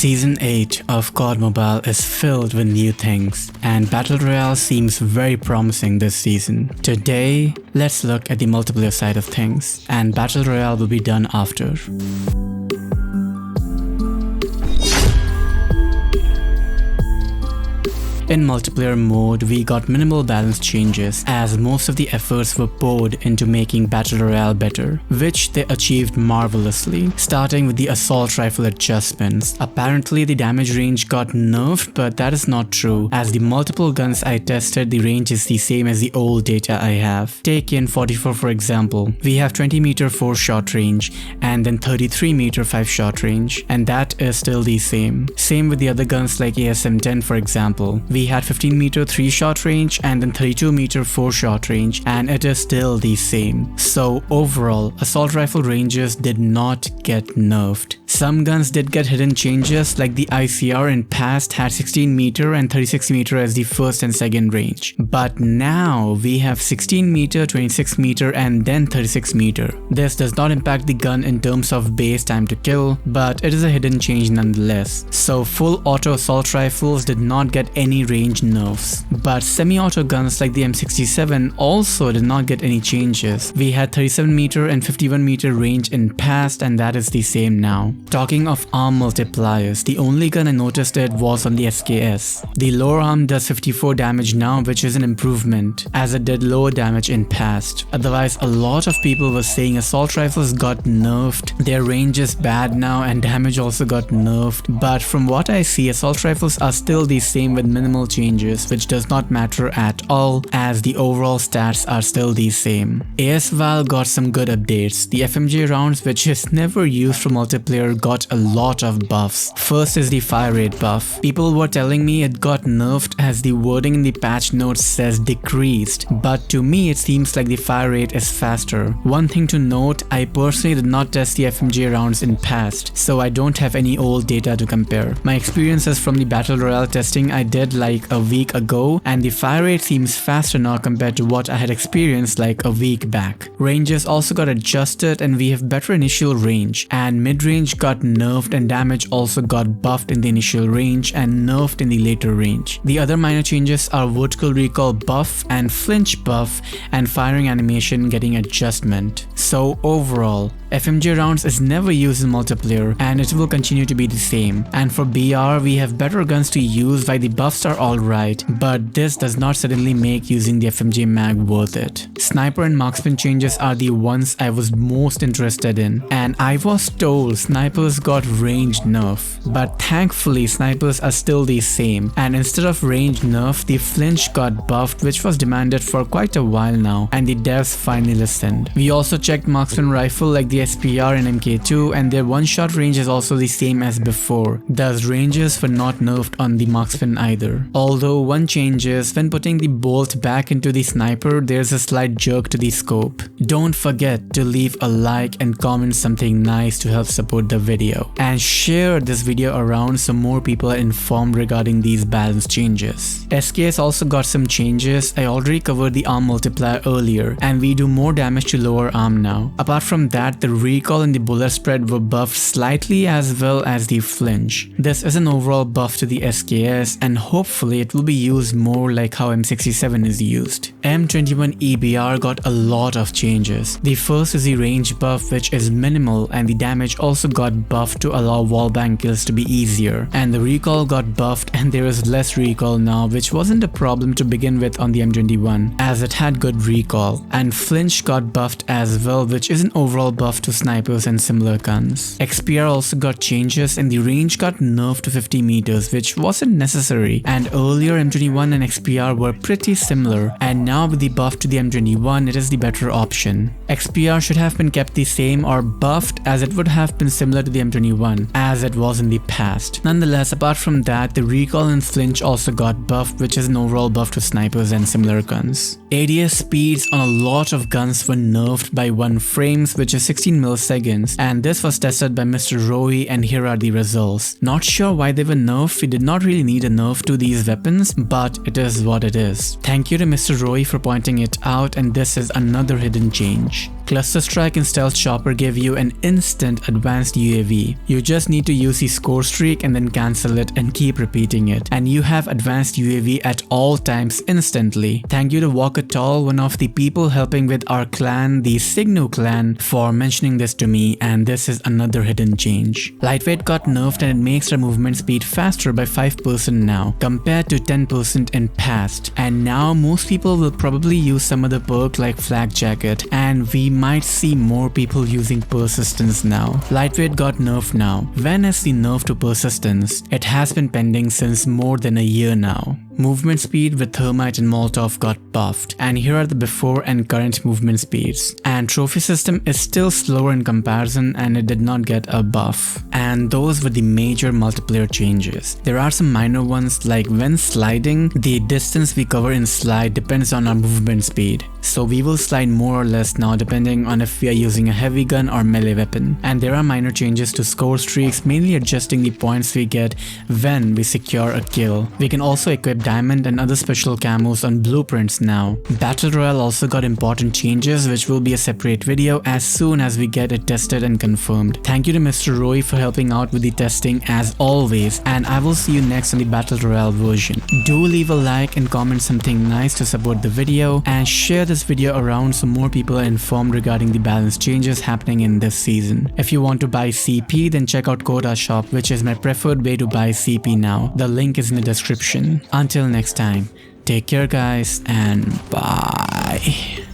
Season 8 of COD Mobile is filled with new things, and Battle Royale seems very promising this season. Today, let's look at the multiplayer side of things, and Battle Royale will be done after. In multiplayer mode, we got minimal balance changes as most of the efforts were poured into making Battle Royale better, which they achieved marvelously, starting with the assault rifle adjustments. Apparently the damage range got nerfed, but that is not true, as the multiple guns I tested, the range is the same as the old data I have. Take in 44 for example, we have 20 meter 4-shot range and then 33 meter 5-shot range, and that is still the same. Same with the other guns like ASM-10 for example. We had 15 meter 3-shot range and then 32 meter 4-shot range, and it is still the same. So overall, assault rifle ranges did not get nerfed. Some guns did get hidden changes, like the ICR in past had 16 meter and 36 meter as the first and second range. But now we have 16 meter, 26 meter and then 36 meter. This does not impact the gun in terms of base time to kill, but it is a hidden change nonetheless. So full auto assault rifles did not get any range nerfs. But semi-auto guns like the M67 also did not get any changes. We had 37 meter and 51 meter range in past, and that is the same now. Talking of arm multipliers, the only gun I noticed it was on the SKS. The lower arm does 54 damage now, which is an improvement, as it did lower damage in past. Otherwise, a lot of people were saying assault rifles got nerfed, their range is bad now and damage also got nerfed, but from what I see, assault rifles are still the same with minimal changes, which does not matter at all, as the overall stats are still the same. ASVAL got some good updates. The FMJ rounds, which is never used for multiplayer, got a lot of buffs. First is the fire rate buff. People were telling me it got nerfed as the wording in the patch notes says decreased, but to me it seems like the fire rate is faster. One thing to note, I personally did not test the FMJ rounds in past, so I don't have any old data to compare. My experiences from the Battle Royale testing I did like a week ago, and the fire rate seems faster now compared to what I had experienced like a week back. Ranges also got adjusted and we have better initial range, and mid-range got nerfed and damage also got buffed in the initial range and nerfed in the later range. The other minor changes are vertical recoil buff and flinch buff, and firing animation getting adjustment. So overall, FMJ rounds is never used in multiplayer and it will continue to be the same. And for BR, we have better guns to use while the buffs are alright, but this does not suddenly make using the FMJ mag worth it. Sniper and marksman changes are the ones I was most interested in, and I was told snipers got range nerf, but thankfully snipers are still the same, and instead of range nerf, the flinch got buffed, which was demanded for quite a while now, and the devs finally listened. We also checked marksman rifle like the SPR and MK2, and their one-shot range is also the same as before, thus ranges were not nerfed on the marksman either. Although one change is, when putting the bolt back into the sniper, there's a slight jerk to the scope. Don't forget to leave a like and comment something nice to help support the video, and share this video around so more people are informed regarding these balance changes. SKS also got some changes. I already covered the arm multiplier earlier, and we do more damage to lower arm now. Apart from that, the recoil and the bullet spread were buffed slightly, as well as the flinch. This is an overall buff to the SKS, and hopefully it will be used more like how M67 is used. M21 EBR got a lot of changes. The first is the range buff, which is minimal, and the damage also got buffed to allow wallbang kills to be easier, and the recoil got buffed and there is less recoil now, which wasn't a problem to begin with on the M21 as it had good recoil, and flinch got buffed as well, which is an overall buff to snipers and similar guns. XPR also got changes and the range got nerfed to 50 meters, which wasn't necessary, and earlier M21 and XPR were pretty similar, and now with the buff to the M21 it is the better option. XPR should have been kept the same or buffed, as it would have been similar to the M21 as it was in the past. Nonetheless, apart from that, the recoil and flinch also got buffed, which is an overall buff to snipers and similar guns. ADS speeds on a lot of guns were nerfed by 1 frames, which is 16 milliseconds, and this was tested by Mr. Roy, and here are the results. Not sure why they were nerfed. We did not really need a nerf to these weapons, but it is what it is. Thank you to Mr. Roy for pointing it out, and this is another hidden change. Cluster Strike and Stealth Chopper give you an instant advanced UAV. You just need to use the score streak and then cancel it and keep repeating it, and you have advanced UAV at all times instantly. Thank you to Walker Tall, one of the people helping with our clan, the Cygnoux clan, for mentioning this to me, and this is another hidden change. Lightweight got nerfed and it makes our movement speed faster by 5% now, compared to 10% in past. And now most people will probably use some other perk like Flak Jacket, and we might see more people using persistence now. Lightweight got nerfed now. When is the nerf to persistence? It has been pending since more than a year now. Movement speed with Thermite and Molotov got buffed, and here are the before and current movement speeds. And trophy system is still slower in comparison and it did not get a buff. And those were the major multiplayer changes. There are some minor ones, like when sliding, the distance we cover in slide depends on our movement speed. So we will slide more or less now depending on if we are using a heavy gun or melee weapon. And there are minor changes to score streaks, mainly adjusting the points we get when we secure a kill. We can also equip diamond and other special camos on blueprints now. Battle Royale also got important changes, which will be a separate video as soon as we get it tested and confirmed. Thank you to Mr. Roy for helping out with the testing as always, and I will see you next on the Battle Royale version. Do leave a like and comment something nice to support the video, and share this video around so more people are informed regarding the balance changes happening in this season. If you want to buy CP, then check out Koda Shop, which is my preferred way to buy CP now. The link is in the description. Until next time, take care guys, and bye.